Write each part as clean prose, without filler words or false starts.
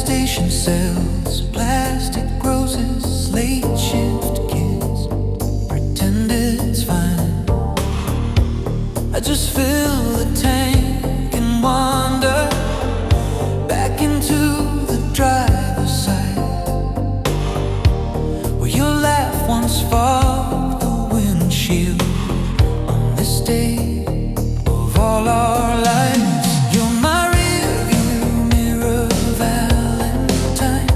station sells plastic roses, late shift kids pretend it's fine. I just fill the tank and wander back into the driver's side, where your laugh once fogged the windshield on this day of all our lives. You're my rearview mirror, Valentine,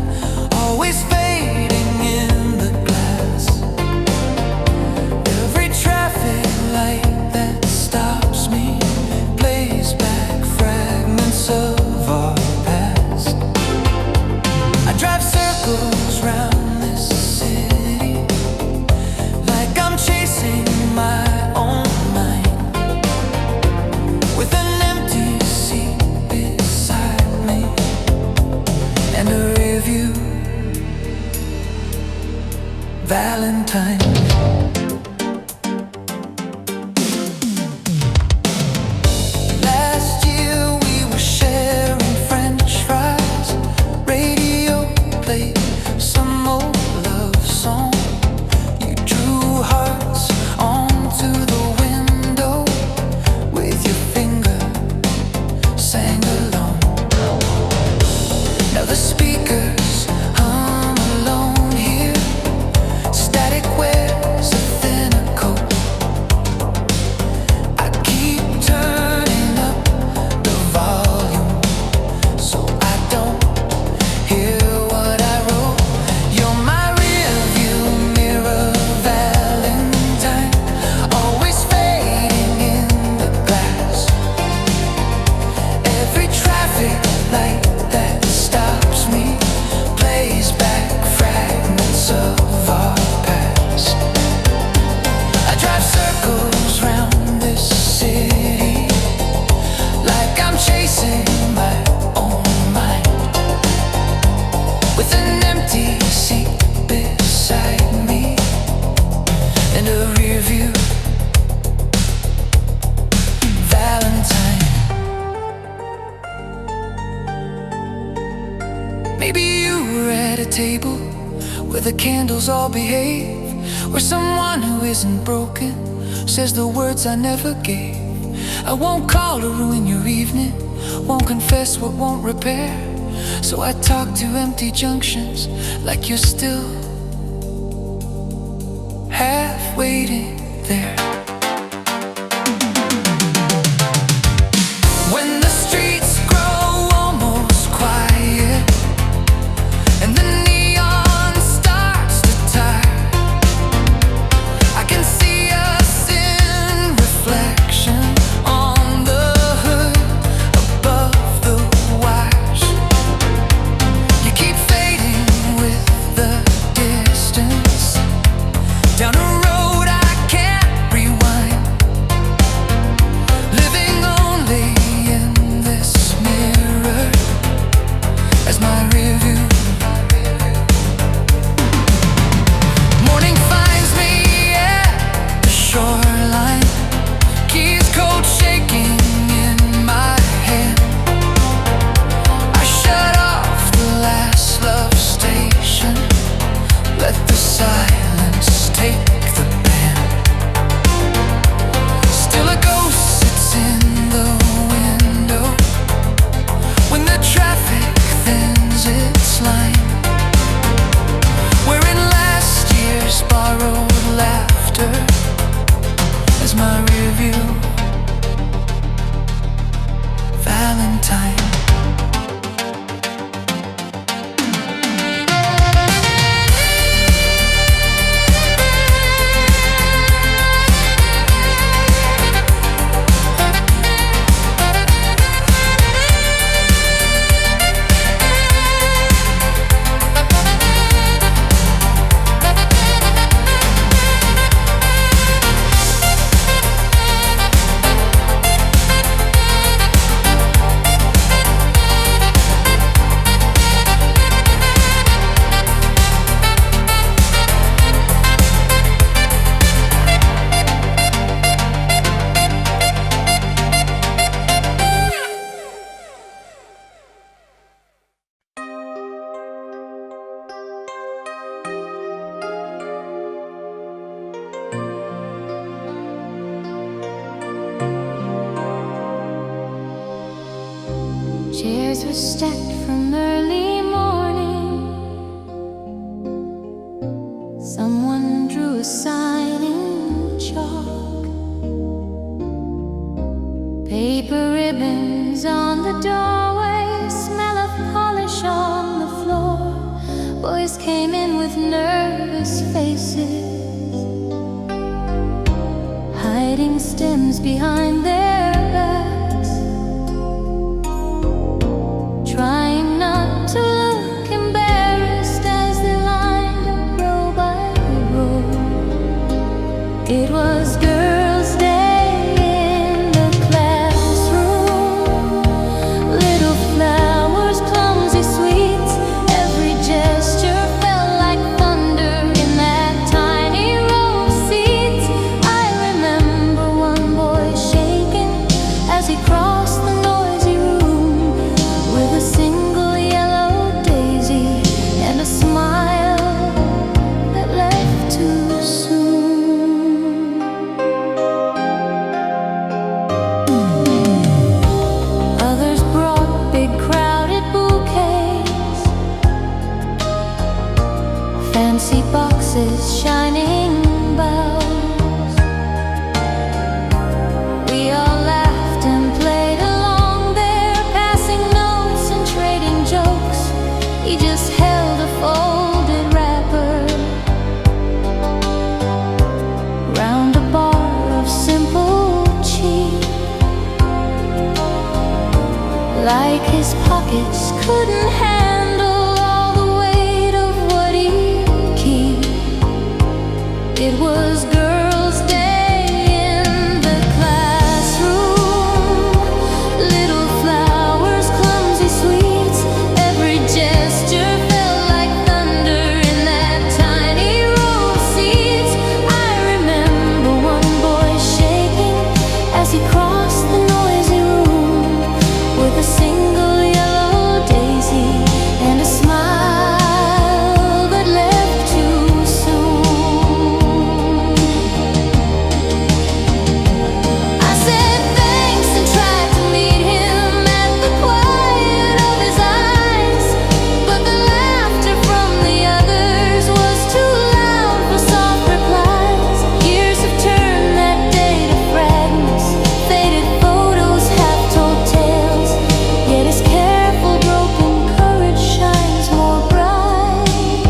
always fading in the glass. Every traffic light that stops me plays back fragments of our past. I drive circles round this city like I'm chasing my own mind, with an empty seat beside me and a rearview Valentine. Last year we were sharing French fries. Radio played some old love song. You drew hearts onto the window with your finger, sang along. Now the speakers hum alone here. Static wears a thinner coat. I keep turning up the volume so I don't hear what I wrote. You're my rearview mirror, Valentine, always fading in the glass. Every traffic light that stops me plays back fragments of our past. I drive circles round this city like I'm chasing my own mind, with an empty seat beside me and a rearview Valentine. Maybe you were at a table where the candles all behave, where someone who isn't broken says the words I never gave. I won't call to ruin your evening, won't confess what won't repair. So I talk to empty junctions like you're still half waiting there. When the streets grow almost quiet and the neon starts to tire, I can see us in reflection on the hood above the wires. You keep fading with the distance down a road I can't rewind, living only in this mirror as my rearview. Morning finds me at the shoreline, keys cold shaking in my hand. I shut off the last love station, let the silence take the band. Still a ghost sits in the window when the traffic thins its line, wearing last year's borrowed laughter as my rearview Valentine. stacked from early morning. Someone drew a sign in chalk. Paper ribbons on the doorway, smell of polish on the floor. Boys came in with nervous faces, hiding stems behind their backs, trying not to look embarrassed as they lined up row by row. It was Girls' Day in the classroom. Little flowers, clumsy sweets, every gesture felt like thunder in that tiny row of seats. I remember one boy shaking as he crossed the noisy room with a single yellow daisy and a smile that left too soon. Others brought big crowded bouquets, fancy boxes, shining bells. We all laughed and played along there, passing notes and trading jokes. He just held a folded wrapper round a bar of simple cheap, like his pockets couldn't handle all the weight of what he'd keep. It was Girls' Day in the classroom. Little flowers, clumsy sweets, every gesture felt like thunder in that tiny row of seats. I remember one boy shaking as he crossed the noisy room with a single yellow daisy and a smile that left too soon. I said thanks and tried to meet him at the quiet of his eyes, but the laughter from the others was too loud for soft replies. Years have turned that day to fragments, faded photos, half-told tales. Yet his careful, broken courage shines more bright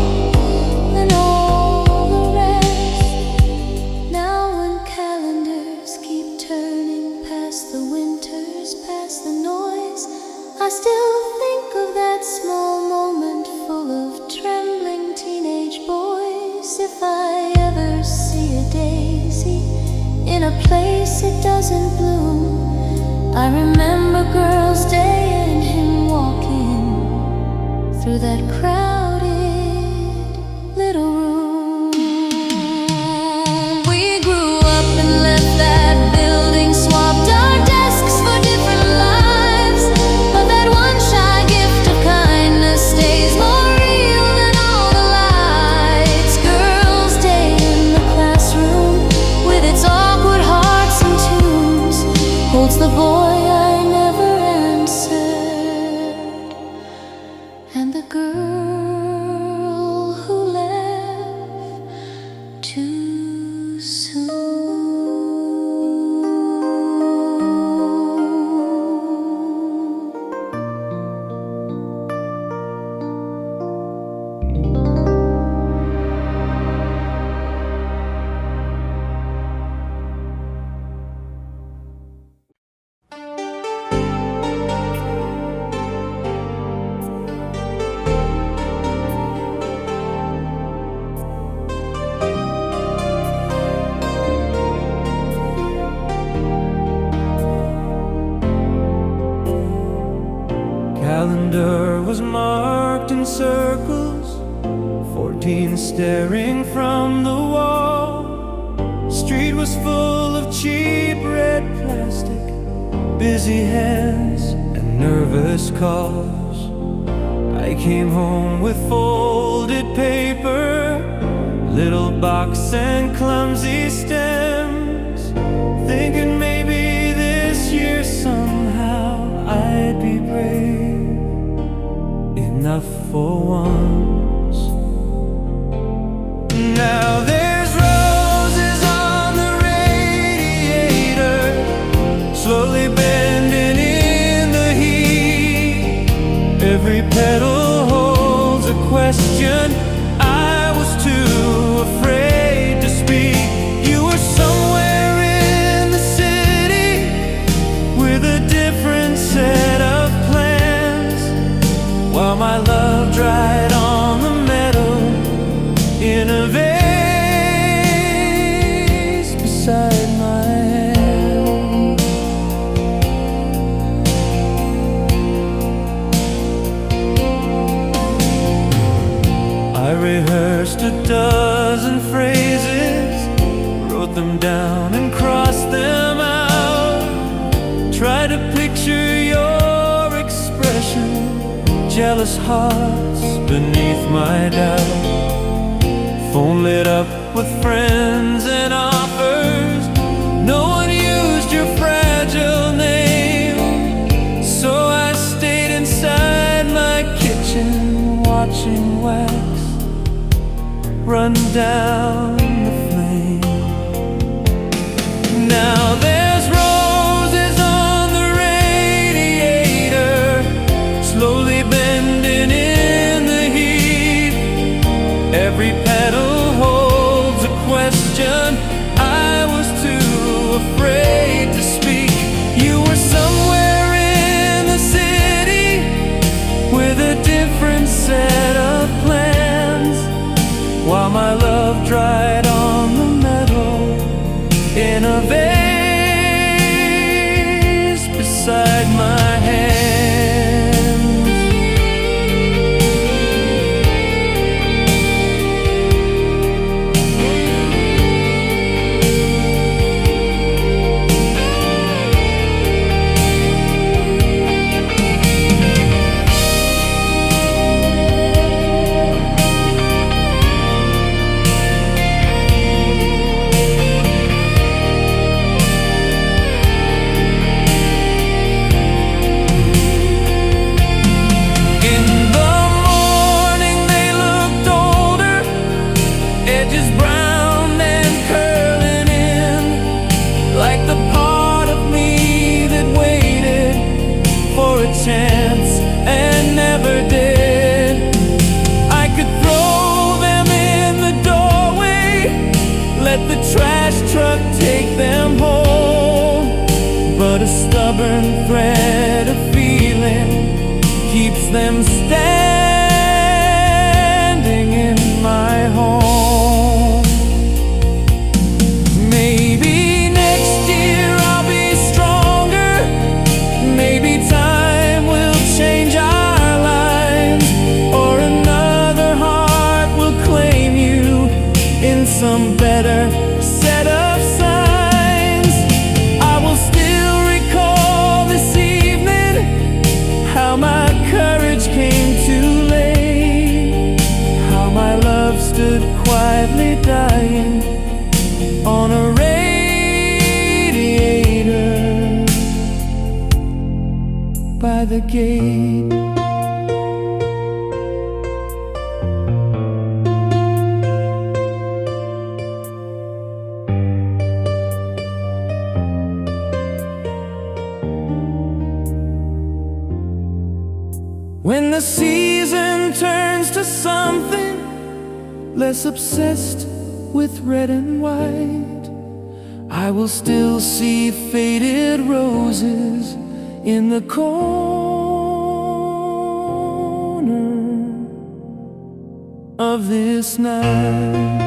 than all the rest. Now when calendars keep turning past the winters, past the noise, I still think of that small moment full of trembling teenage boys. If I ever see a daisy in a place it doesn't bloom, I remember Girls' Day and him walking through that crowded little room. We grew up and left that building, swapped our desks for different lives, but that one shy gift of kindness stays more real than all the lights. Girls' Day in the classroom, with its awkward hearts and tunes, holds the boy I never answered, and the girl who left too soon. Calendar was marked in circles, 14 staring from the wall. Street was full of cheap red plastic, busy hands and nervous calls. I came home with folded paper, little box and clumsy stems, thinking maybe this year somehow I'd be brave enough for once. Now there's roses on the radiator, slowly bending in the heat. Every petal holds a question. I was too afraid to speak. You were somewhere in the city with a different set of plans, while my love dried on the metal in a vase beside my hand. I rehearsed a dozen phrases, wrote them down and crossed them out. Tried to picture your expression, jealous hearts beneath my doubt. Phone lit up with friends and offers. No one used your fragile name, so I stayed inside my kitchen, watching wax run down the flame. Now there's roses on the radiator, slowly bending in the heat. Every petal holds a question. I was too afraid to speak. You were somewhere in the city with a different set of plans, while my love dried on the metal in a vase beside my hands. Chance and never did. I could throw them in the doorway, let the trash truck take them home, but a stubborn thread of feeling keeps them standing in my home. Maybe next year I'll be stronger. Maybe time will change our lines, or another heart will claim you in some better set of signs. I will still recall this evening how my courage came too late, how my love stood quietly dying on a radiator by the gate. When the season turns to something less obsessed with red and white, I will still see faded roses in the corner of this night.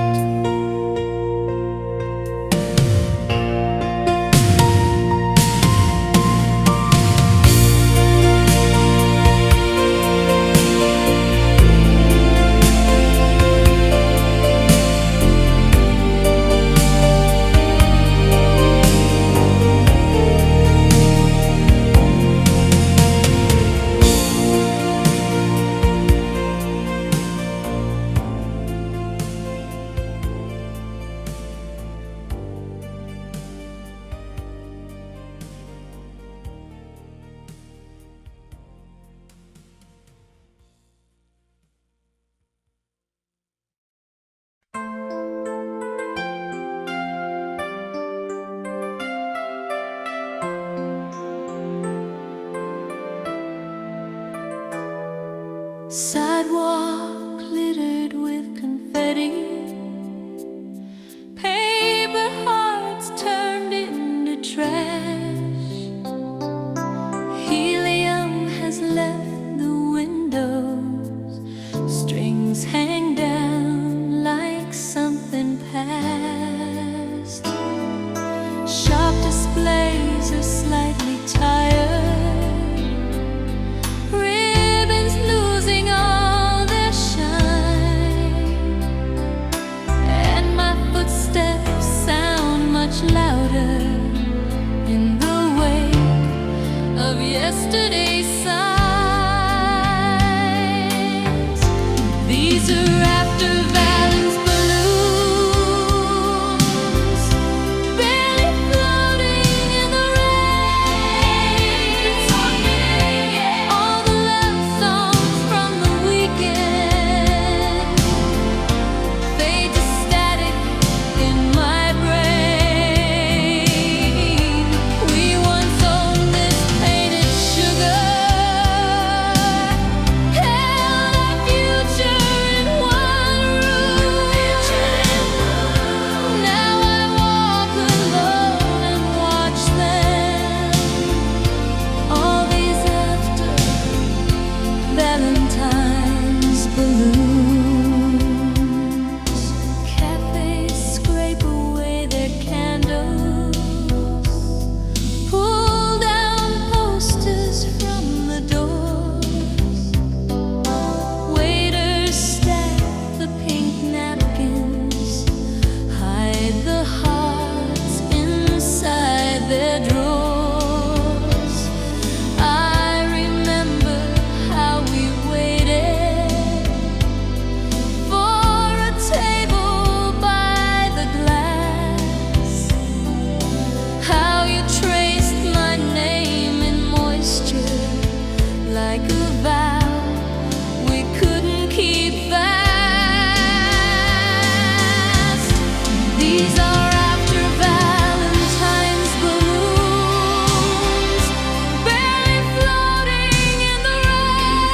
Sidewalk littered with confetti, paper hearts turned into trash. Helium has left the windows, strings hang down like something past. Sharp displays are slightly tired, louder in the wake of yesterday's signs. These are after Valentine's balloons, barely floating in the rain. All the love songs from the weekend fade to static in my brain. Valentine's balloons. Cafes scrape away their candles, pull down posters from the doors. Waiters stack the pink napkins, hide the hearts inside their drawers. Like a vow we couldn't keep fast. These are after Valentine's balloons, barely floating in the rain.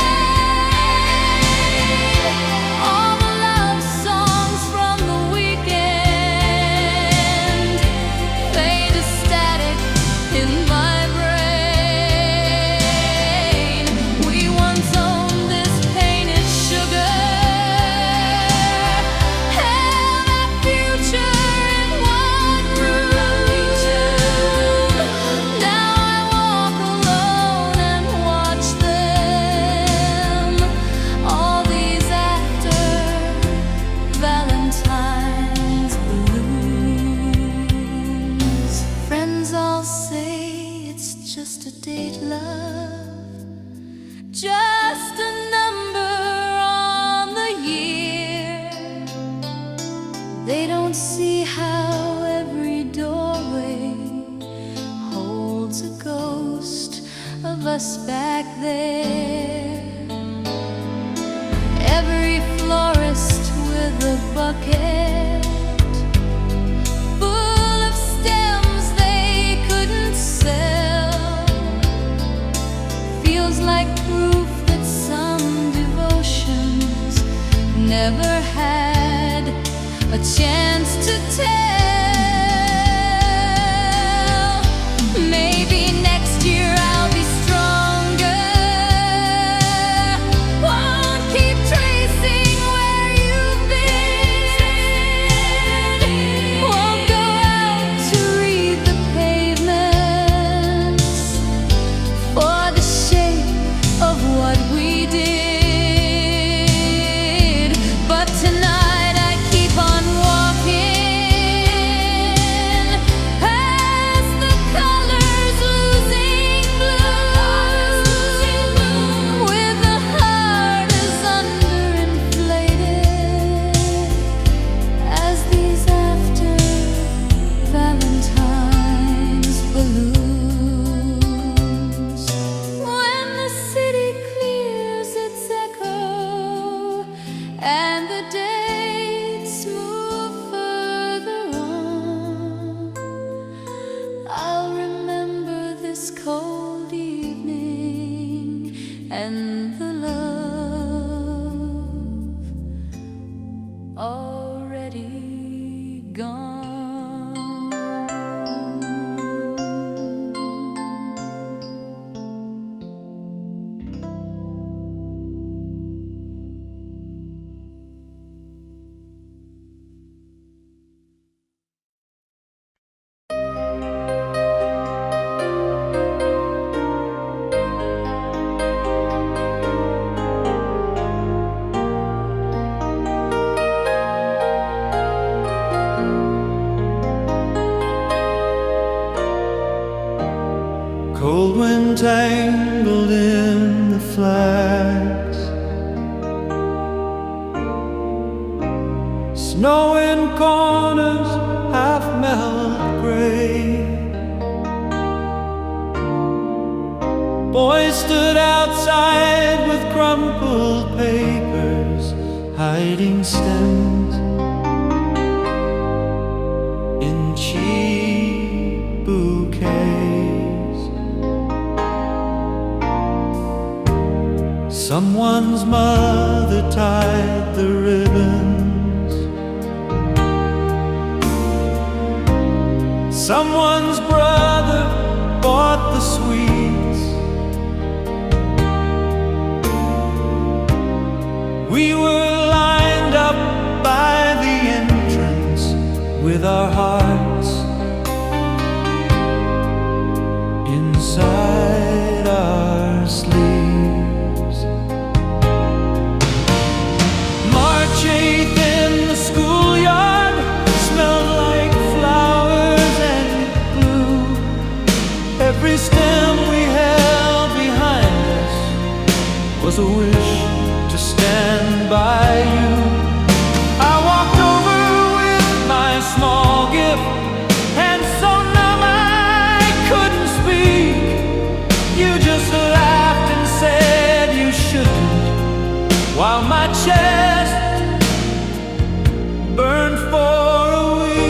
All the love songs from the weekend fade to static in my just a date, love, just a number on the year. They don't see how every doorway holds a ghost of us back there. Every florist with a bucket full of stems they couldn't sell, feels like proof that some devotions never had a chance to tell. Maybe next year I'll be stronger, won't keep tracing where you've been, won't go out to read the pavements for the shape of what we did. But tonight I keep on walking entangled in the flags. Snow in corners, half melt gray. Boys stood outside with crumpled papers, hiding stems in cheap bouquets. Someone's mother tied the ribbons. Someone's brother bought the sweets. We were lined up by the entrance with our hearts inside our sleeves. March 8th in the schoolyard smelled like flowers and blue. Every stem we held behind us was a wish to stand by you. I walked over with my small gift, and so numb I couldn't speak. You just laughed and said you shouldn't, while my chest burned for a week.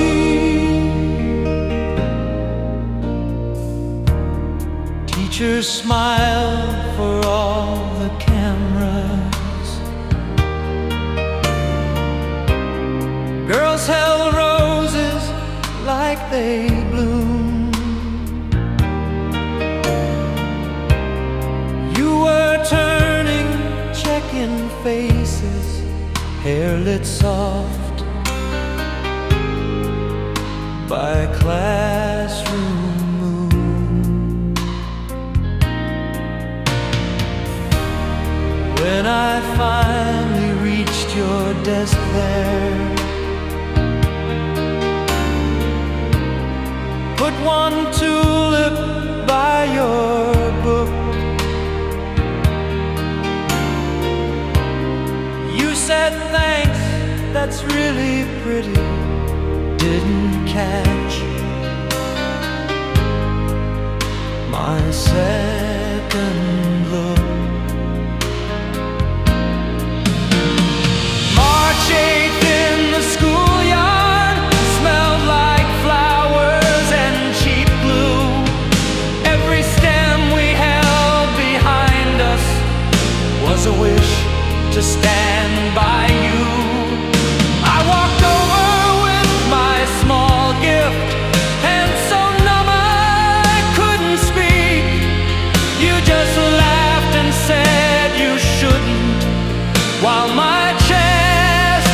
Teachers smiled for all the cameras. Girls held roses like they bloom. You were turning, checking faces, hair lit soft by a classroom moon. When I finally reached your desk there, put one tulip by your book, you said thanks, that's really pretty. Didn't catch my second look. March 8th in the schoolyard smelled like flowers and cheap blue. Every stem we held behind us was a wish to stand by you. I walked over with my small gift, and so numb I couldn't speak. You just laughed and said you shouldn't, while my chest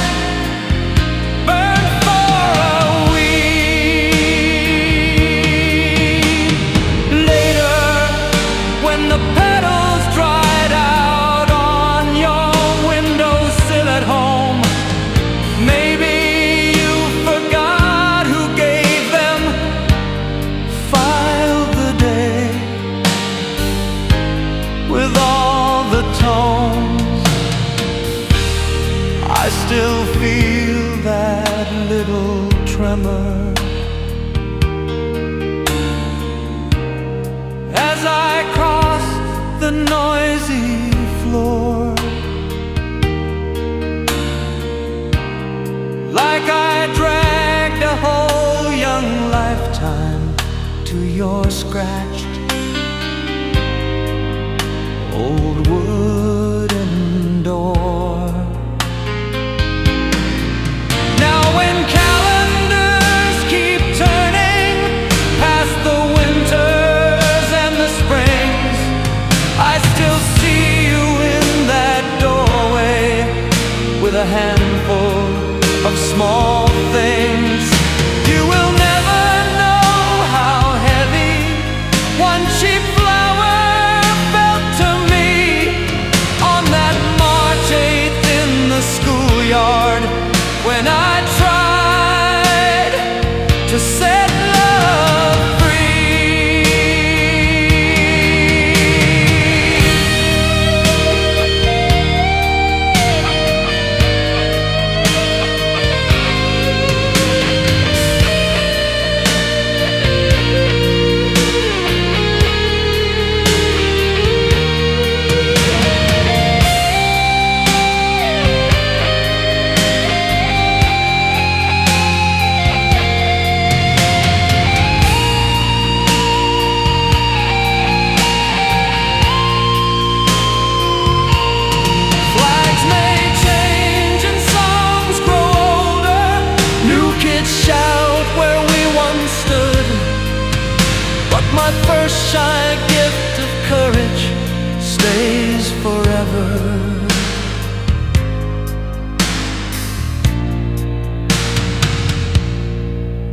burned for a week. Later, when the petals dried out on your windowsill at home, maybe you forgot who gave them. Filed the day with all the tones. I still feel that little tremor as I cross the noisy floor, like I dragged a whole young lifetime to your scratched old wooden door. Now when calendars keep turning past the winters and the springs, I still see you in that doorway with a handful of small things. You will never know how heavy one cheap flower felt to me on that March 8th in the schoolyard, when I tried to set love free.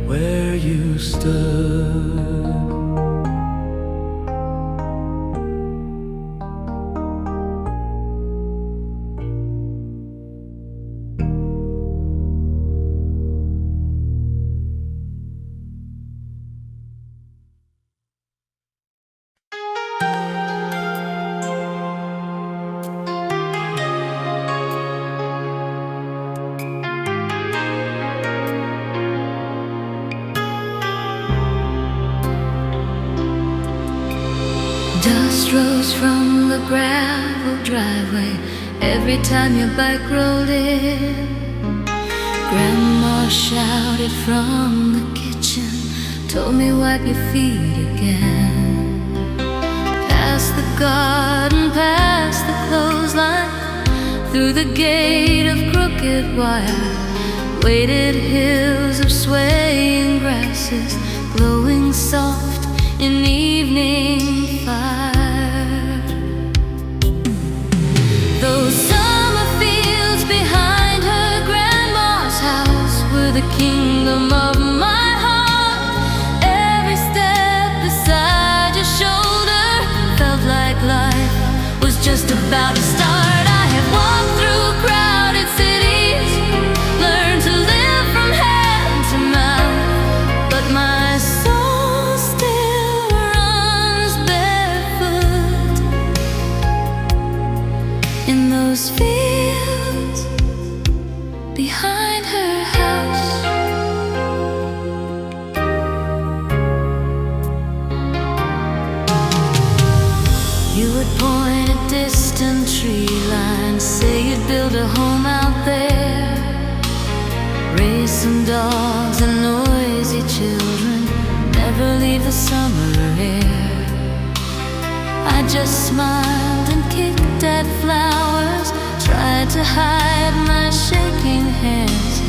where you stood. Dust rose from the gravel driveway every time your bike rolled in. Grandma shouted from the kitchen, told me wipe your feet again. Past the garden, past the clothesline, through the gate of crooked wire, weighted hills of swaying grasses, glowing soft in evening fire. Those summer fields behind her grandma's house were the kingdom of my heart. Every step beside your shoulder felt like life was just about to start. I have walked through crowded cities, learned to live from hand to mouth, but my soul still runs barefoot in those fields behind her house. You would point at distant tree lines, say you'd build a home out there, raise some dogs and noisy children, never leave the summer air. I just smiled and kicked at flowers, tried to hide my shaking hands,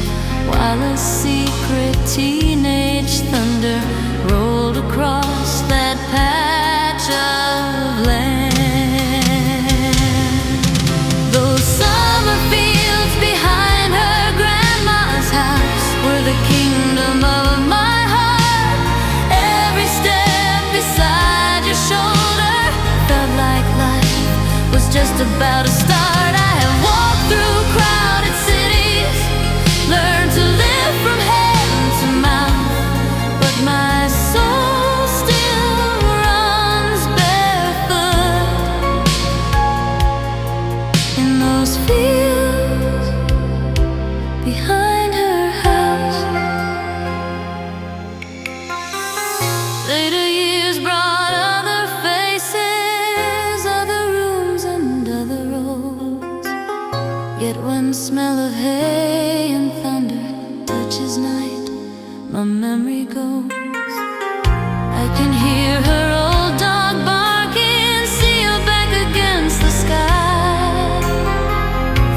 while a secret teenage thunder rolled across that patch of land. Those summer fields behind her grandma's house were the kingdom of my heart. Every step beside your shoulder felt like life was just about to start. I have walked through crowded cities, learned to live from hand to mouth, but my soul still runs barefoot in those fields behind her house. Later years brought other faces, other rooms and other roads. Yet when the smell of hay and thunder touches night, my memory goes. I can hear her old dog barking, see her back against the sky,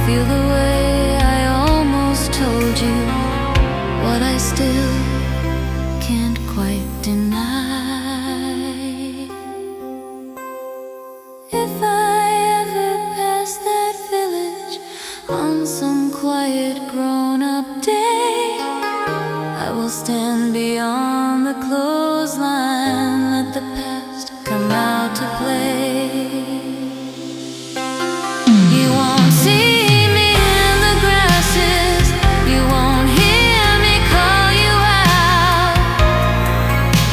feel the way I almost told you what I still can't quite deny. If I ever pass that village on some quiet grown-up day, I will stand beyond the clothesline, let the past come out to play. You won't see me in the grasses, you won't hear me call you out,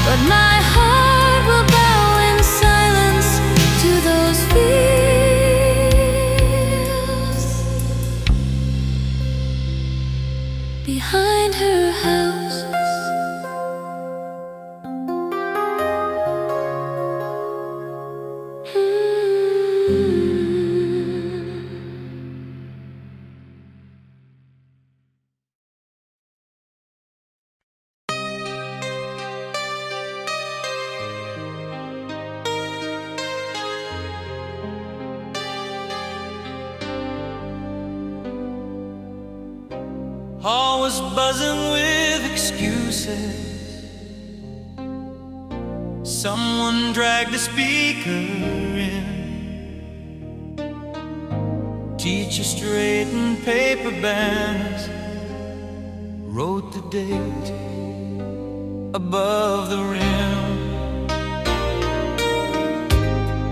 but my heart will bow in silence to those fields behind her house. Always buzzing with excuses. Someone dragged a speaker in. Teacher straightened paper bands, wrote the date above the rim.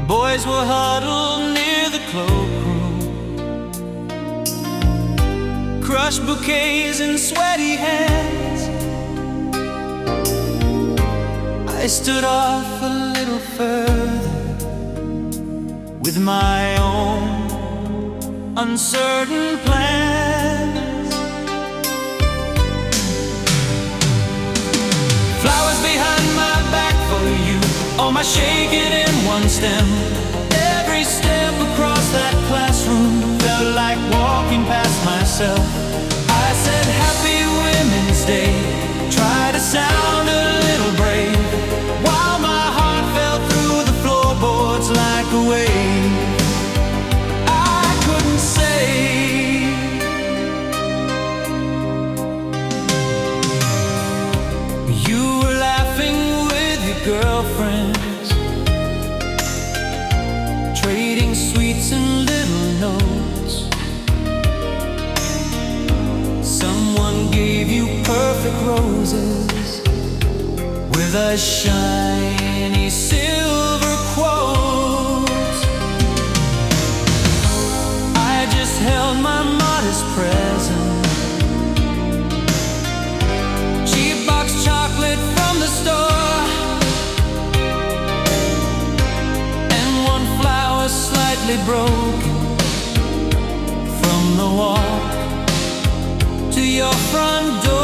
Boys were huddled near the cloakroom, crushed bouquets in sweaty hands. I stood off a little further with my own uncertain plans. Flowers behind my back for you, all my shaking in one stem. Every step across that classroom felt like walking past myself. I said Happy Women's Day, try to sound a little brave, while my heart fell through the floorboards like a wave. I couldn't say. You were laughing with your girlfriends, trading sweets and little notes. Someone gave you perfect roses with a shiny silver quote. I just held my modest present, cheap box chocolate from the store, and one flower slightly broken from the walk to your front door.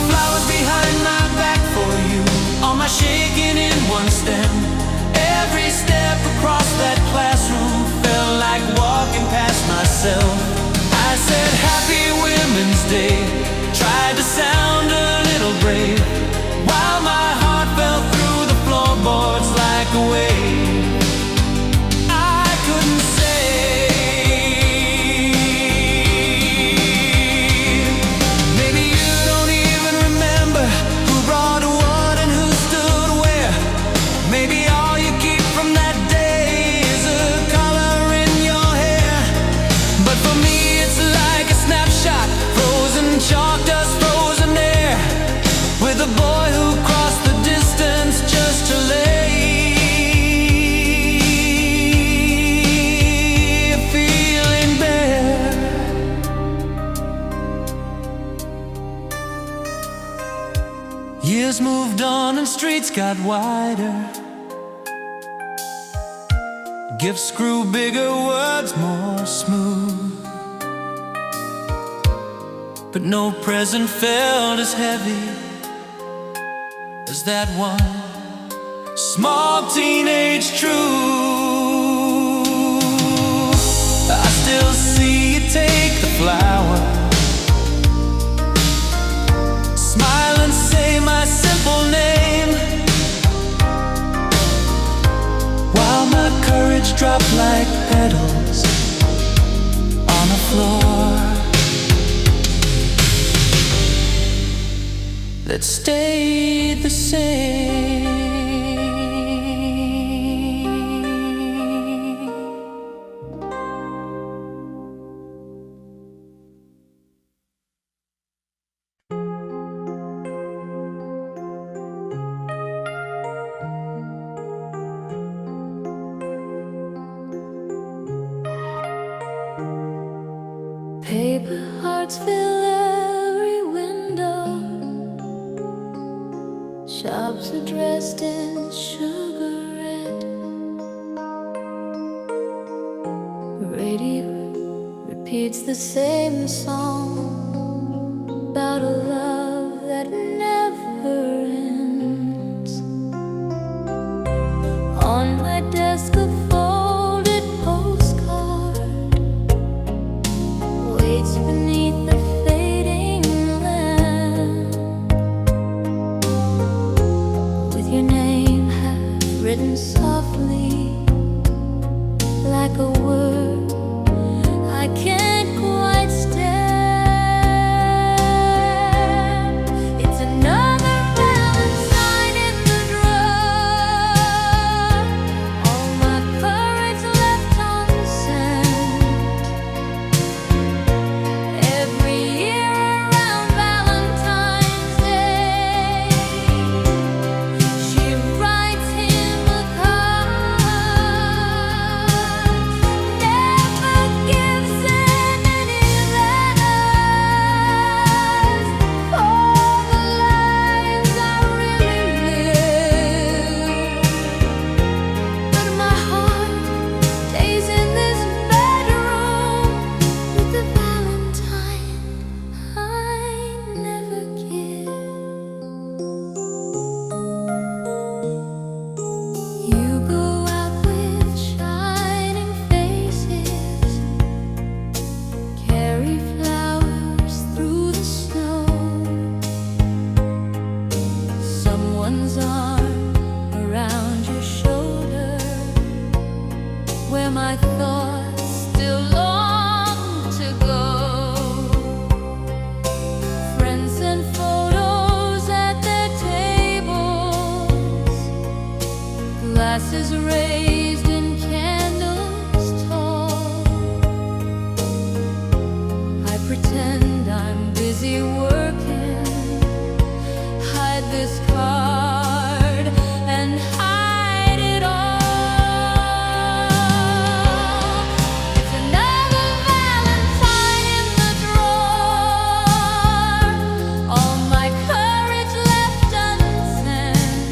Flowers behind my back for you, all my shaking in one stem. Every step across that classroom felt like walking past myself. I said Happy Women's Day, tried to sound a little brave, while my heart fell through the floorboards like a wave. I couldn't say. Maybe you don't even remember who brought what and who stood where. Maybe all you keep from that day is a color in your hair. But for me it's like a snapshot, frozen chalk dust, frozen air, with a boy who crossed the distance just to lay a feeling bare. Years moved on and streets got wider, gifts grew bigger, words more smooth, but no present felt as heavy as that one small teenage truth. I still see you take the flower, smile and say my simple name, while my courage dropped like petals on the floor that stayed the same. Paper hearts fill every window, shops are dressed in sugar red. Radio repeats the same song about a love that never ends. On my desk a folded postcard waits beneath the fading lamp, with your name half written softly like a word I can't quite stand. It's another Valentine in the drawer, my thoughts still long to go. Friends and photos at their tables, glasses raised and candles tall. I pretend I'm busy working, hide this card and hide it all. It's another Valentine in the drawer, all my courage left unsent.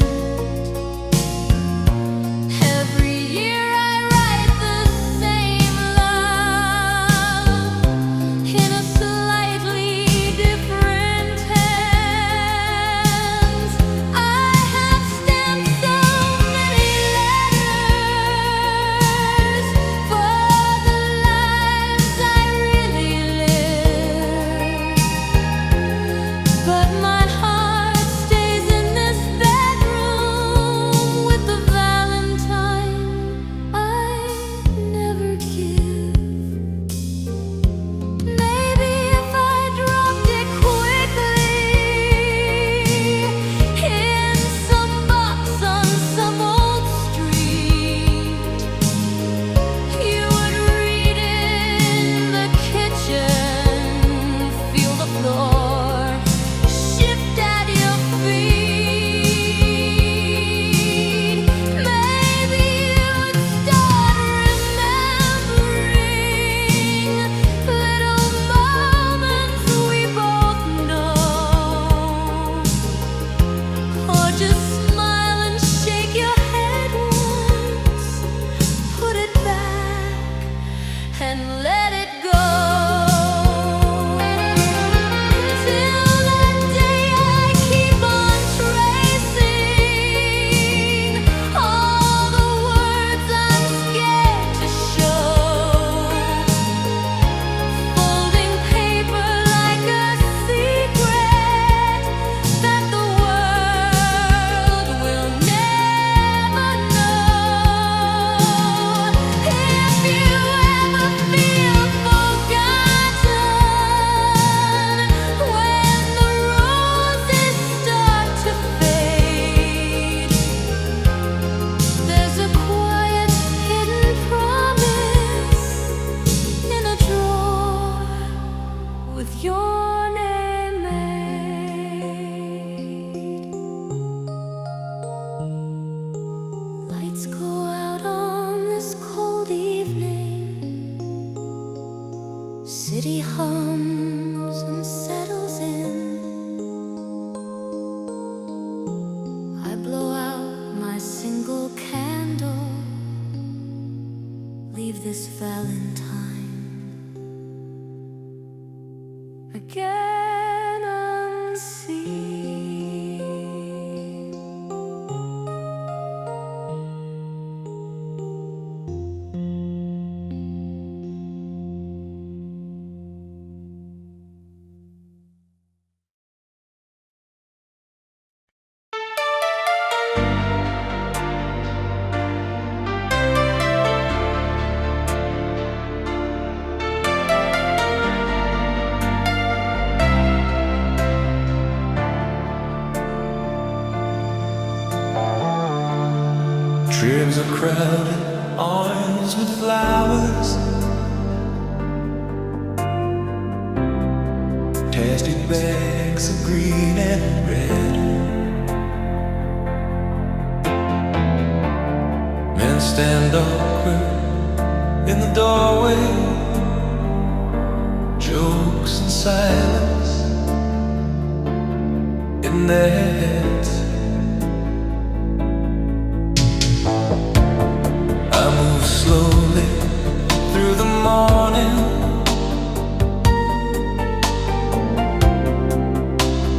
Every year I write the same love in a slightly different hands. I have stamped so many letters for the lives I really live, but my heart stays in this bedroom with the Valentine I never give. Maybe if I dropped it quickly in some box on some old street, you would read in the kitchen, feel the floor shift at your feet. Maybe you would start remembering little moments we both know, or just smile and shake your head once, put it back and let it go. Till that day I keep on tracing all the words I'm scared to show, folding paper like a secret that the world will never know. If you ever feel forgotten, when the roses start to fade, there's a quiet hidden promise in a drawer with your name made. Lights go out on this cold evening, city hums and settles in. I blow out my single candle, leave this Valentine again unseen. Trims are crowded, arms with flowers, plastic bags of green and red. Men stand awkward in the doorway, jokes and silence in their heads. I move slowly through the morning,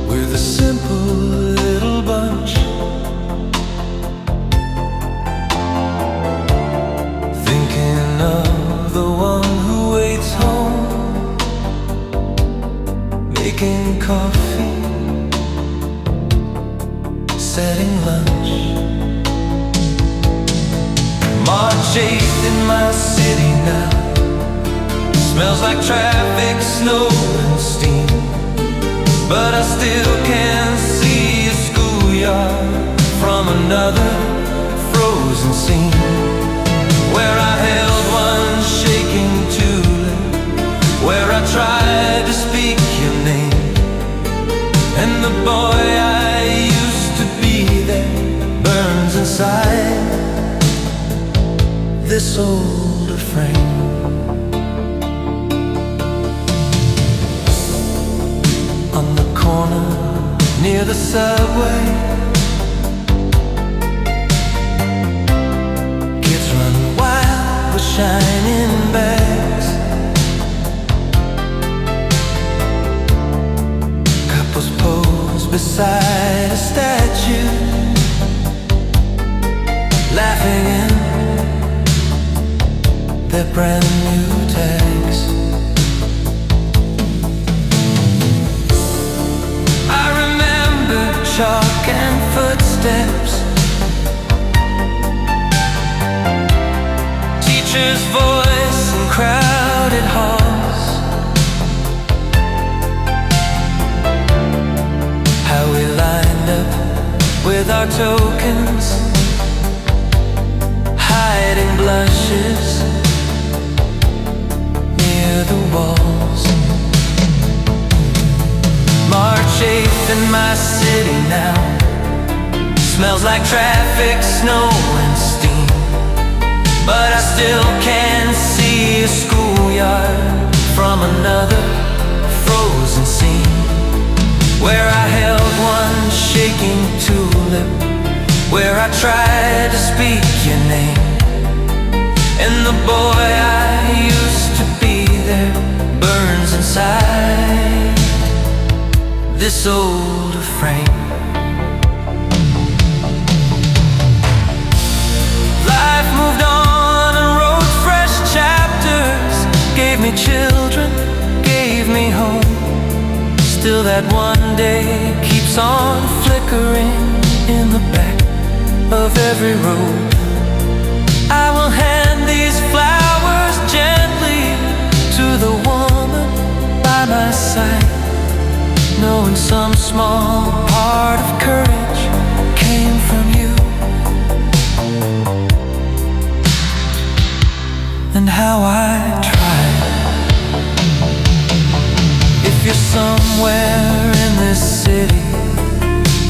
with a simple little bunch, thinking of the one who waits home, making coffee shaped in my city now. Smells like traffic, snow and steam, but I still can see a schoolyard from another frozen scene, where I held one shaking tulip, where I tried to speak your name, and the boy I used to be there burns inside this older frame. On the corner near the subway, kids run wild with shining bags. Couples pose beside a statue, laughing in their brand new tags. I remember chalk and footsteps, teacher's voice in crowded halls, how we lined up with our tokens, hiding blushes near the walls. March 8th in my city now, smells like traffic, snow and steam, but I still can see a schoolyard from another frozen scene, where I held one shaking tulip, where I tried to speak your name, and the boy I used to be there burns inside this older frame. Life moved on and wrote fresh chapters, gave me children, gave me home. Still that one day keeps on flickering in the back of every road. I will hand these flowers gently to the woman by my side, knowing some small part of courage came from you, and how I tried. If you're somewhere in this city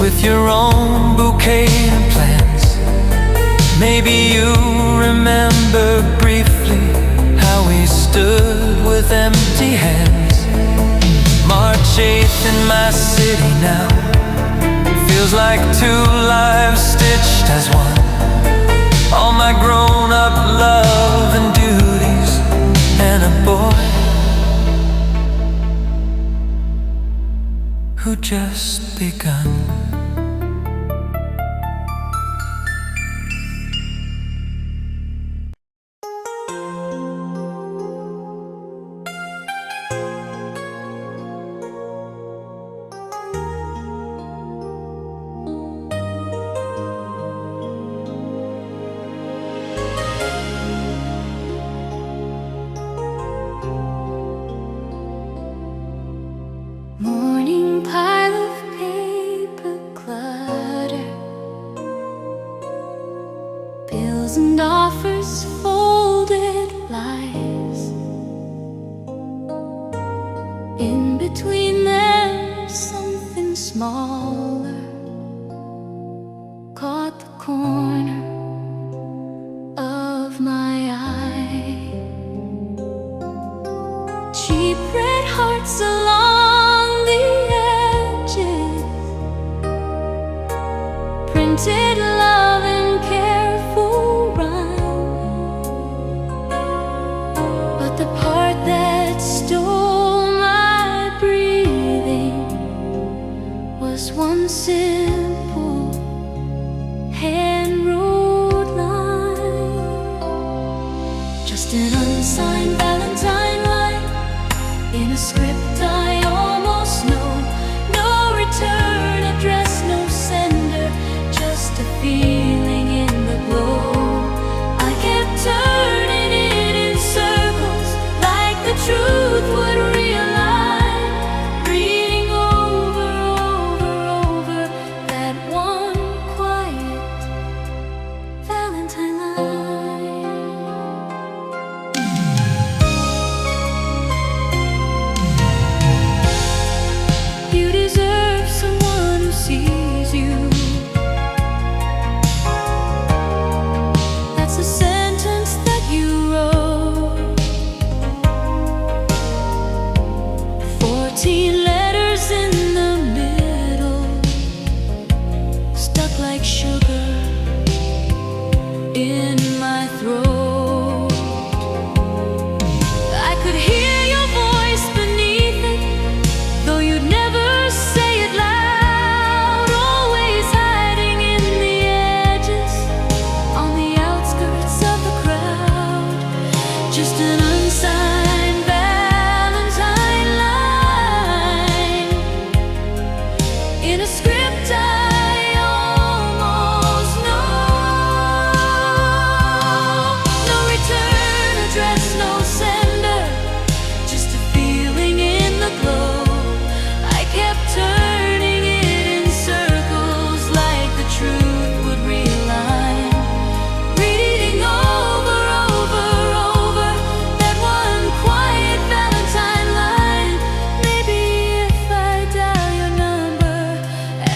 with your own bouquet and plans, maybe you remember briefly how we stood with empty hands. March 8th in my city now, feels like two lives stitched as one. All my grown-up love and duties, and a boy who just begun. Morning pile of paper clutter, bills and offers, folded lies. In between them, something smaller caught the corner of my eye. Cheap red hearts along the edges, printed love in careful rhyme. But the part that stole my breathing was one simple hand-wrote line, just an unsigned Valentine line in a script I almost know. No return address, no sender, just a feeling in the glow. I kept turning just an unsigned Valentine line in a script I almost know. No return address, no sender, just a feeling in the glow. I kept turning it in circles like the truth would realign, reading over that one quiet Valentine line. Maybe if I dial your number,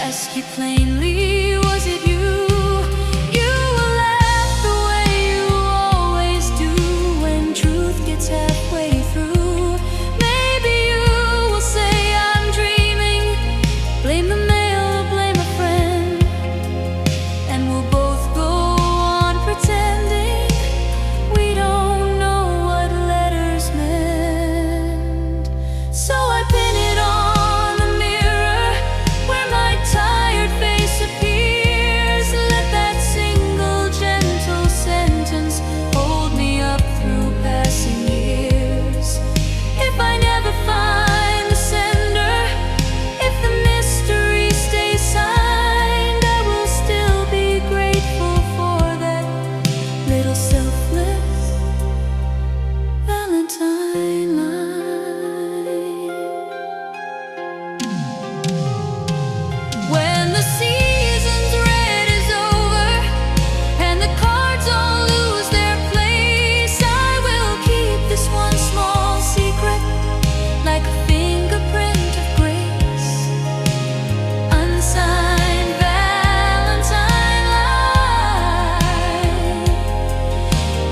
ask you plainly, was it you? You will laugh the way you always do when truth gets halfway through. Maybe you will say I'm dreaming, blame the mail or blame a friend, and we'll both go on pretending we don't know what letters meant. So I pin it on the mirror where my tired face appears. Let that single gentle sentence hold me up through passing years. If I never find the sender, if the mystery stays signed, I will still be grateful for that little selfless Valentine line. When the season's red is over and the cards all lose their place, I will keep this one small secret like a fingerprint of grace. Unsigned Valentine line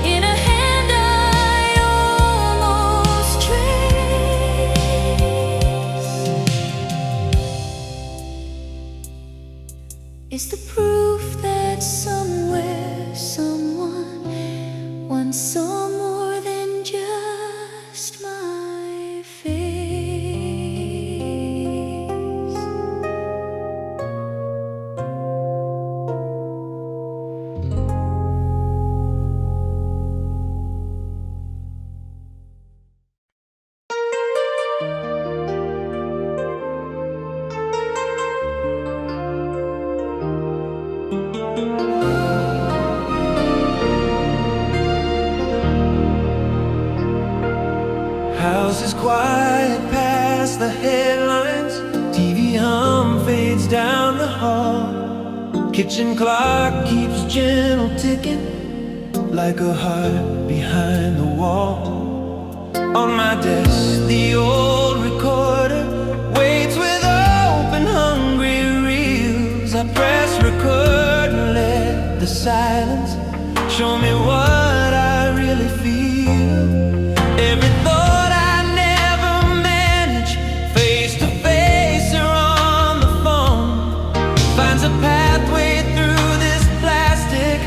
in a hand I almost trace. It's the proof that somewhere someone once saw more than just my face. House is quiet past the headlines. TV hum fades down the hall. Kitchen clock keeps gentle ticking like a heart behind the wall. On my desk, the old recorder waits with open, hungry reels. I press record and let the silence show me what I really feel. Every thought I never manage, face to face or on the phone, finds a pathway through this plastic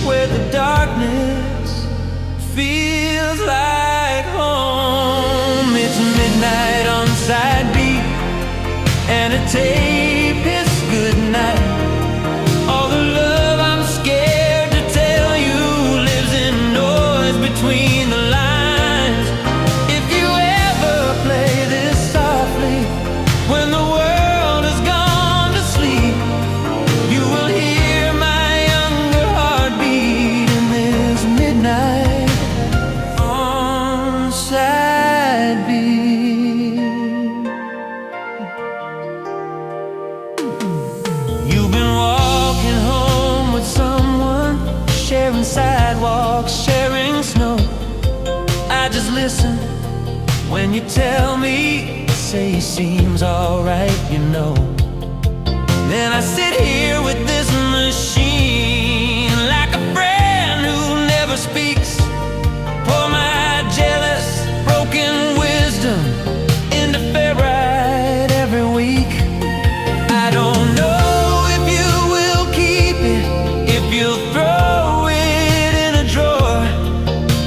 where the darkness feels like home. It's midnight on side B and a tape is Goodnight. All the love I'm scared to tell you lives in noise between the lines. If you ever play this softly when the world has gone to sleep, you will hear my younger heartbeat in this midnight on side B. You've been walking home with someone, sharing sidewalks, sharing snow. I just listen when you tell me, say he seems alright, you know. Then I sit here with this machine like a friend who never speaks. Pour my jealous, broken wisdom into ferrite every week. I don't know if you will keep it, if you'll throw it in a drawer,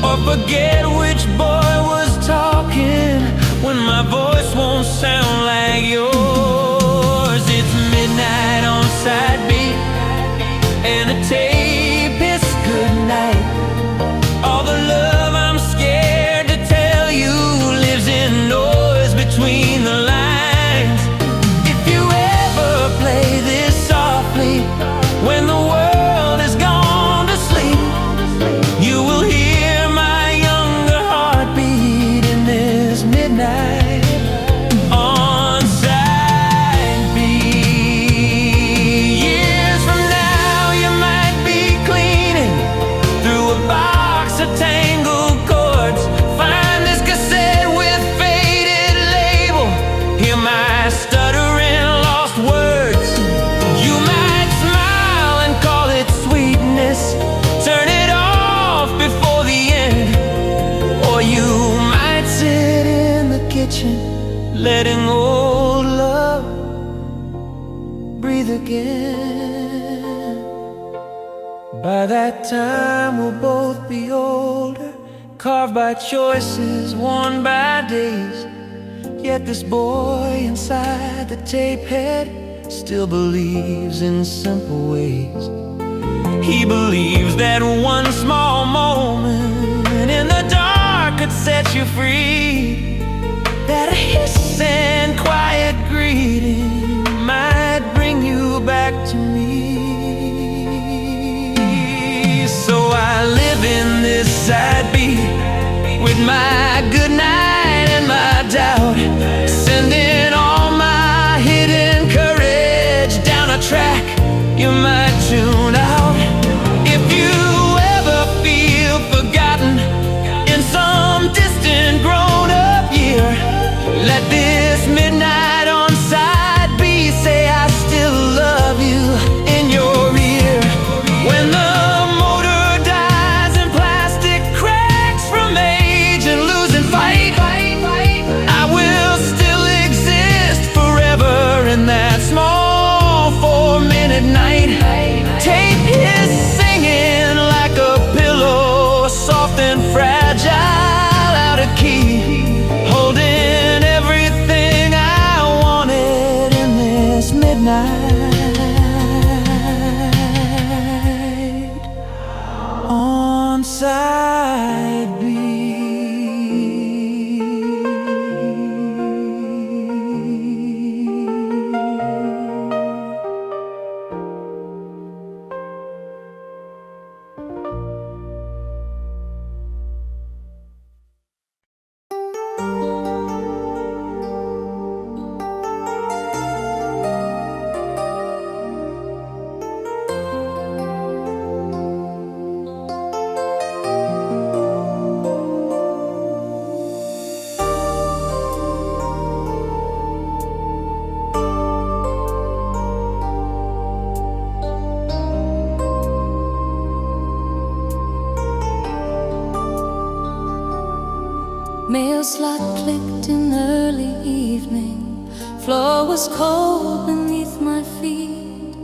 or forget which boy was talking when my voice won't sound like yours. It's midnight on side B and a tape is Goodnight. All the love I'm scared to tangle chords. Find this cassette with faded label. Hear my stuttering lost words. You might smile and call it sweetness. Turn it off before the end. Or you might sit in the kitchen, letting old love breathe again. By that time we'll both be older, carved by choices, worn by days. Yet this boy inside the tape head still believes in simple ways. He believes that one small moment in the dark could set you free. That a hiss and quiet greeting might bring you back to me. So I live in this side B with my good night and my doubt, sending all my hidden courage down a track you might tune out. If you ever feel forgotten in some distant grown-up year, let this midnight on side B say I still love you in your ear. When the motor dies and plastic cracks from age and losing fight, I will still exist forever in that small 4-minute night. Tape is singing like a pillow, soft and fragile, out of key, holding everything I wanted in this midnight on side B. Mail slot clicked in early evening. Floor was cold beneath my feet.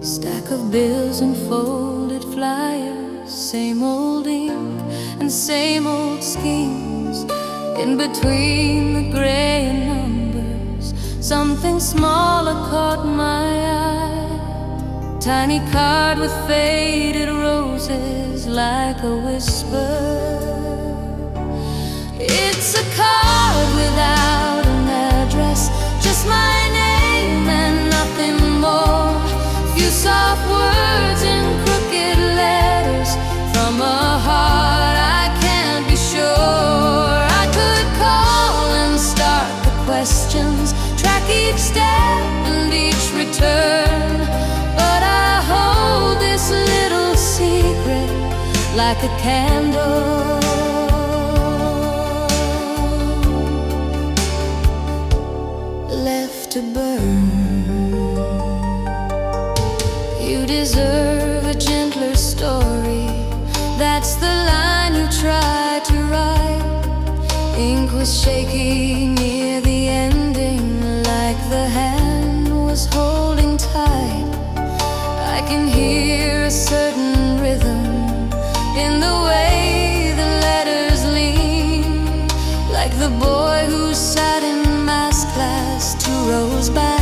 Stack of bills and folded flyers. Same old ink and same old schemes. In between the gray and numbers, something smaller caught my eye. Tiny card with faded roses like a whisper. It's a card without an address, just my name and nothing more. Few soft words in crooked letters from a heart I can't be sure. I could call and start the questions, track each step and each return, but I hold this little secret like a candle, left to burn. You deserve a gentler story. That's the line you tried to write. Ink was shaky near the ending, like the hand was holding tight. I can hear a certain rhythm in the way the letters lean, like the boy who sat in math class 2 rows back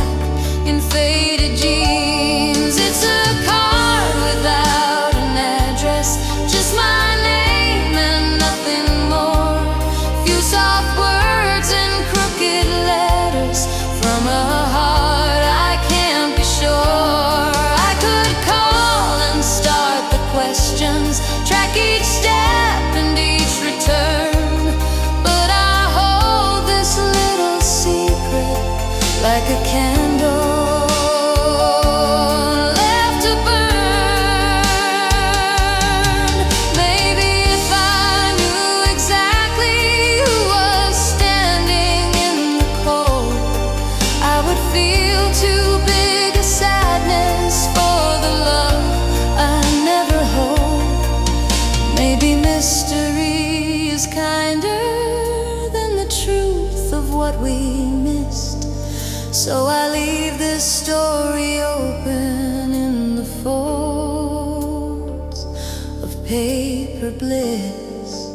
in faded jeans. It's a card without an address, just my name and nothing more. Few soft words and crooked letters from a heart I can't be sure. I could call and start the questions, track each step and each return, but I hold this little secret like a candle, mystery is kinder than the truth of what we missed. So I leave this story open in the folds of paper bliss.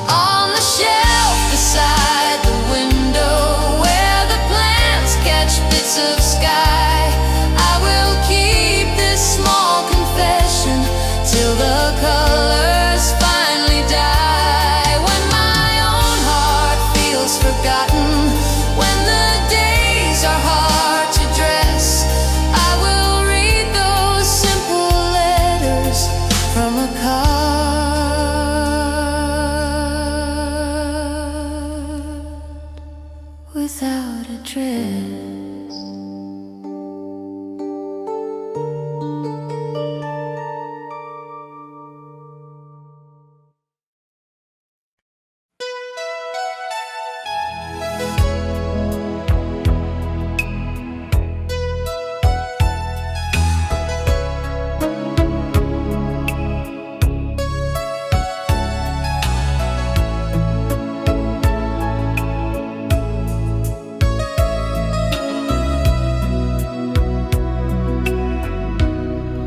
On the shelf beside the window where the plants catch bits of sky, I will keep this small confession till the colors finally die. When my own heart feels forgotten, when the days are hard to dress, I will read those simple letters from a card without address.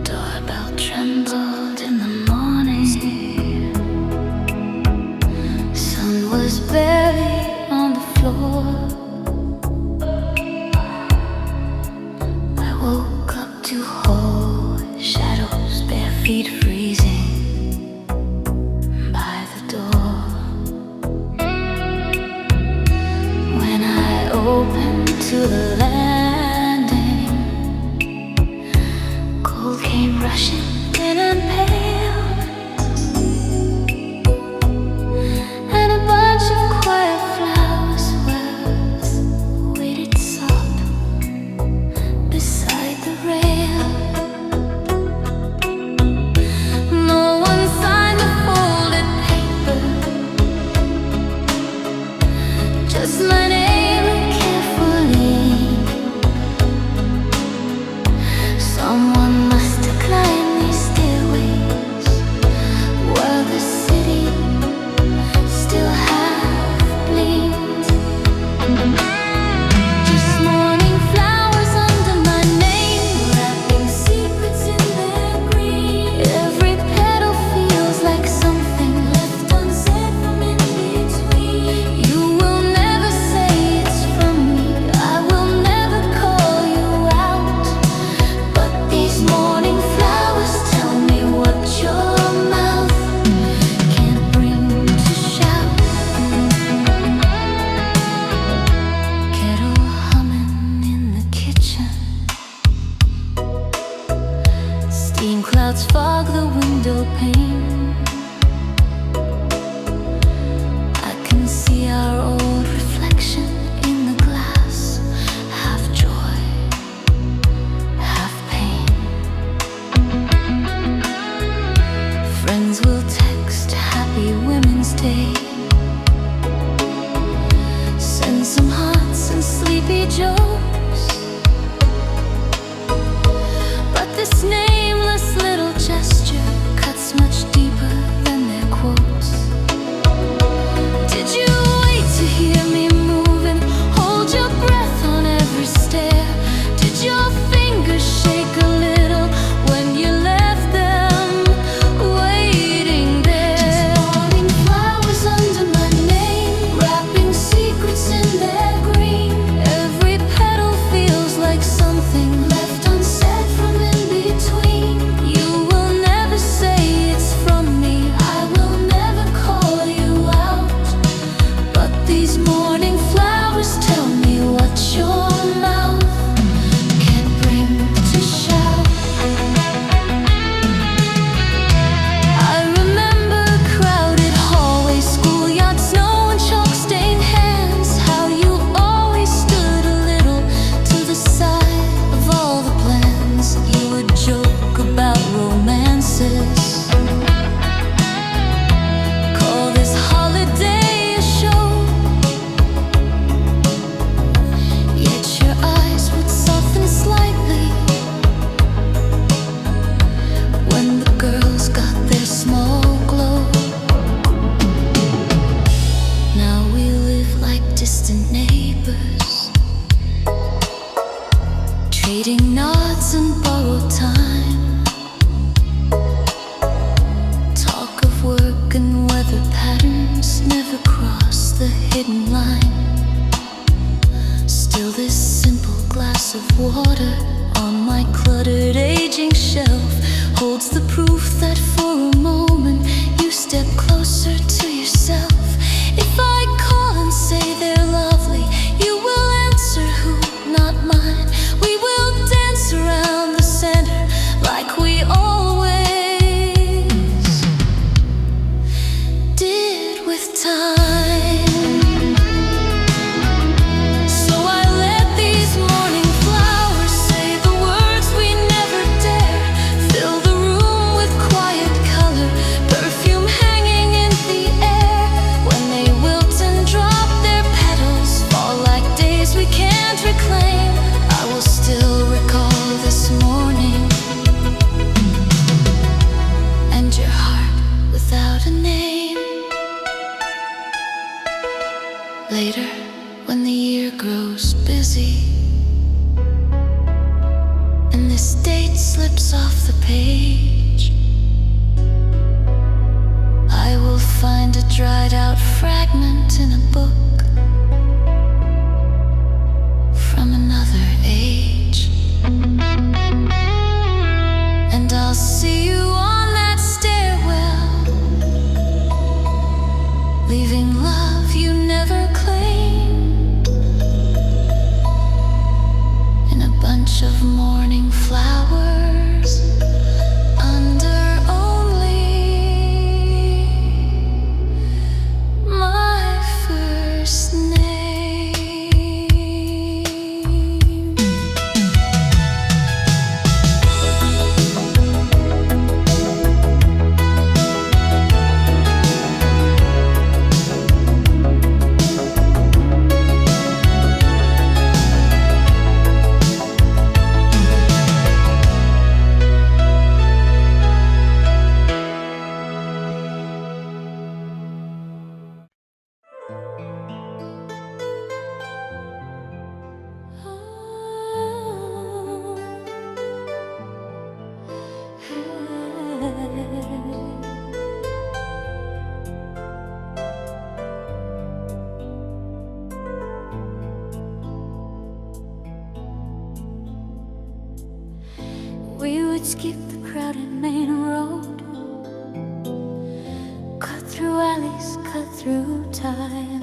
Doorbell trembled in the morning. Sun was barely on the floor. I woke up to whole shadows, bare feet freezing by the door. When I opened to the landing, cold came rushing in and pale, and a bunch of quiet flowers waited soft beside the rail. No one signed the folded paper, just my name carefully. Someone must have climbed these stairways while the city still half blinked. Just morning flowers under my name, wrapping secrets in their green. Every petal feels like something left unsaid from in between. You will never say it's from me, I will never call you out, but these morning flowers tell me what your mouth can't bring to shout. Kettle humming in the kitchen, steam clouds fog the window pane. I can see our old reflection in the glass, half joy, half pain. Friends will text Happy Women's Day, send some hearts and sleepy jokes, but this nameless little gesture cuts much deeper than their quotes. Did you wait to hear me moving? Hold your breath on every stair. Did your fingers shake a little when you left them waiting there? Just morning flowers under my name, wrapping secrets in their green. Every petal hidden line. Still this simple glass of water on my cluttered aging shelf holds the proof that for a moment you step closer to yourself. If I call and say they're lovely, you will answer who, not mine. We will dance around the center like we always did with time. Later, when the year grows busy and this date slips off the page, I will find a dried out fragment in a book from another age. And I'll see you on that stairwell, leaving love you never claimed in a bunch of morning flowers under only my first name. We would skip the crowded main road, cut through alleys, cut through time.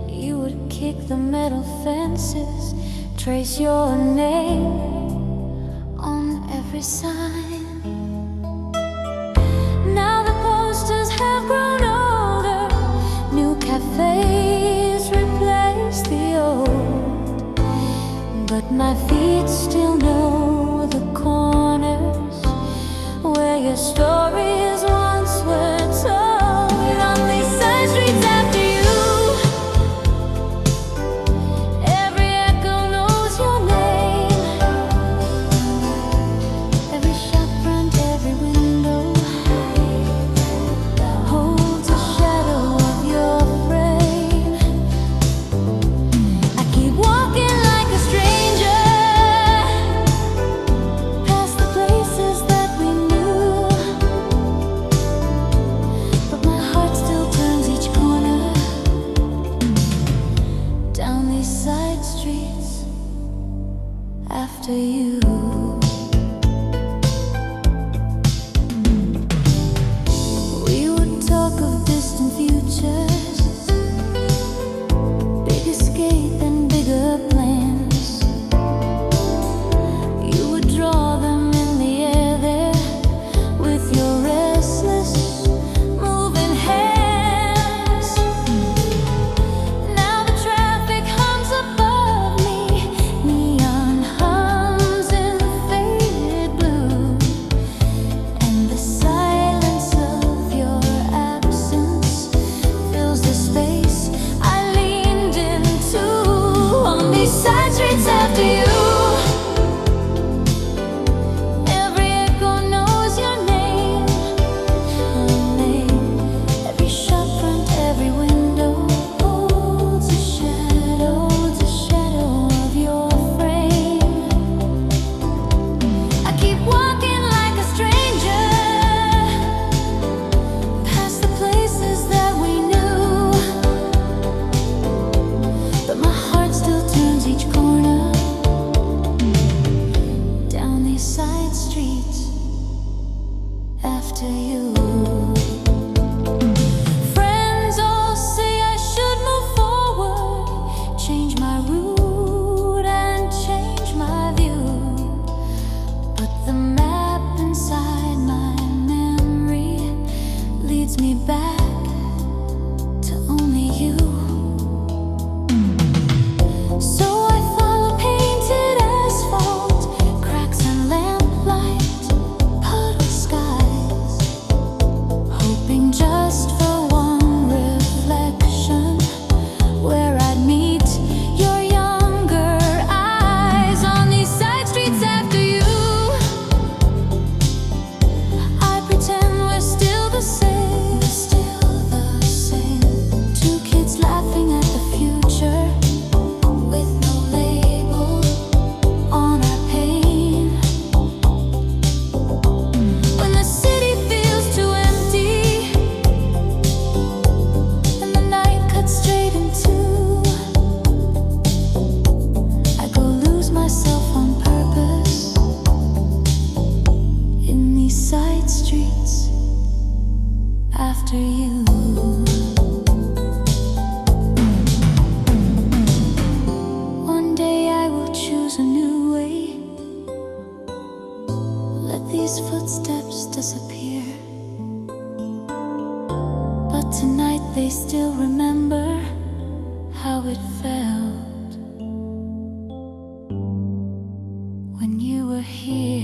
You would kick the metal fences, trace your name on every sign. Now the posters have grown older, new cafes replace the old, but my feet still know the corners where your stories once were told. On these side streets after you, every echo knows your name. Every shop front, every window holds a shadow of your frame. I keep walking like a stranger past the places that we knew. leads me back to only you. So I follow painted asphalt, cracks and lamplight, puddle skies, hoping just for one reflection where I'd meet your younger eyes. On these side streets after you, I pretend we're still the same. Two kids laughing at the future with no label on our pain. When the city feels too empty and the night cuts straight in two, I go lose myself on purpose in these side streets after you. One day I will choose a new way. Let these footsteps disappear. But tonight they still remember how it felt when you were here.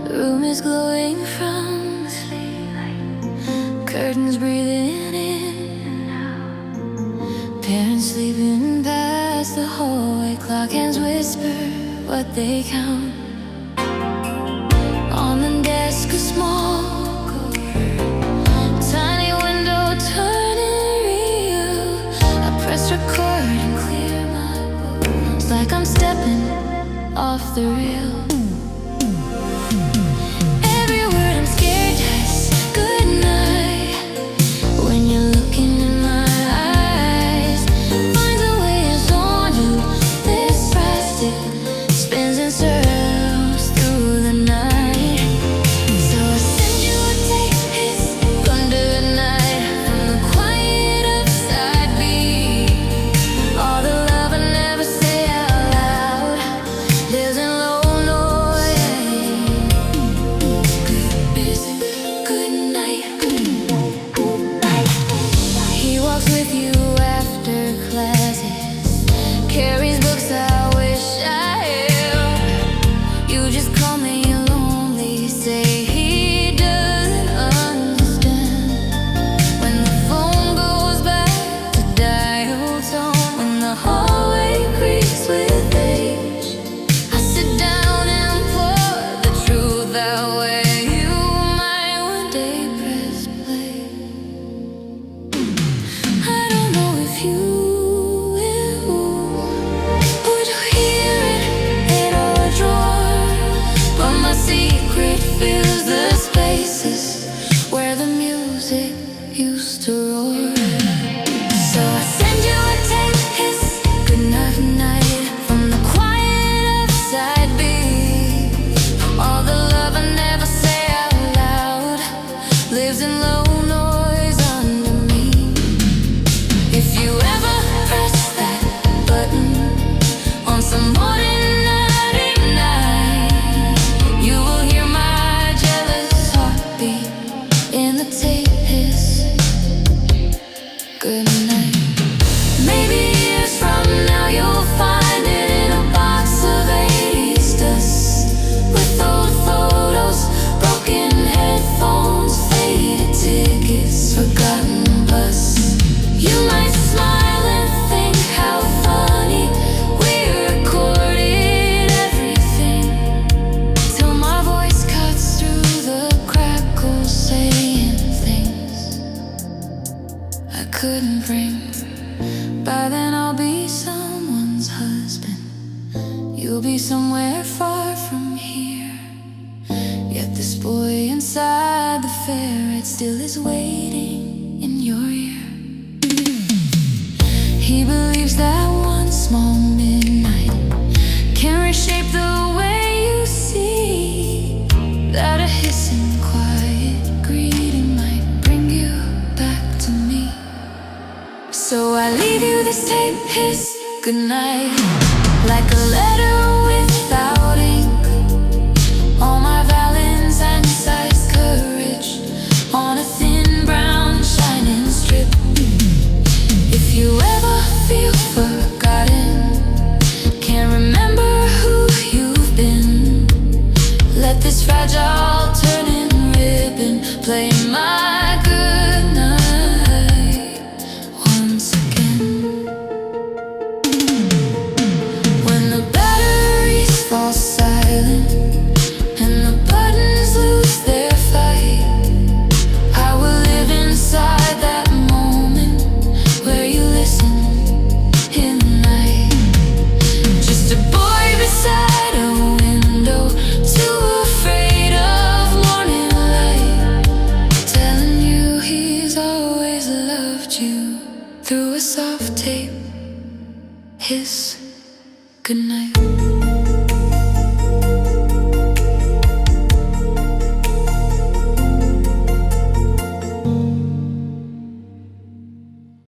The room is glowing from sleep, curtains breathing in. Parents sleeping past the hallway, clock hands whisper what they count. On the desk a small code, tiny window turning real. I press record and clear my book. It's like I'm stepping off the rail. Every word I'm scared to say goodnight. When you're looking in my eyes, finds a way as on you. This plastic spins in circles through the night. So I send you a tape, his Goodnight from the quiet upside beat. All the love I never say out loud lives in low noise. Good night. He walks with you after classes, carries books I wish I held. You just call me lonely, say he doesn't understand. When the phone goes back to dial tone, when the hallway creaks with age, I sit down and pour the truth out where you might one day press play. I don't know if you would hear it in a drawer, but my secret fills the spaces where the music used to roar. So I send you a tape, his Goodnight night from the quiet upside beat. All the love I never say out loud lives in low noise under me. If you ever press that button on some ordinary night, you will hear my jealous heartbeat in the tape hiss. Good night. Maybe years from now you'll find it in a box of 80s dust, with old photos, broken headphones, faded tickets, forgotten bus. You might smile and think how funny we recorded everything, till my voice cuts through the crackles, saying things I couldn't bring. By then I'll be someone's husband. You'll be somewhere far from here. Yet this boy inside the ferret still is waiting in your ear. So I leave you this tape, his goodnight, like a letter without ink. All my Valentine size courage on a thin brown shining strip. If you ever feel forgotten, can't remember who you've been, let this fragile turning ribbon play my good night once again. When the batteries fall silent and the buttons lose their fight, I will live inside that moment where you listen in the night. Just a boy beside a window, too afraid of morning light, telling you he's always loved you through a soft tape, his goodnight.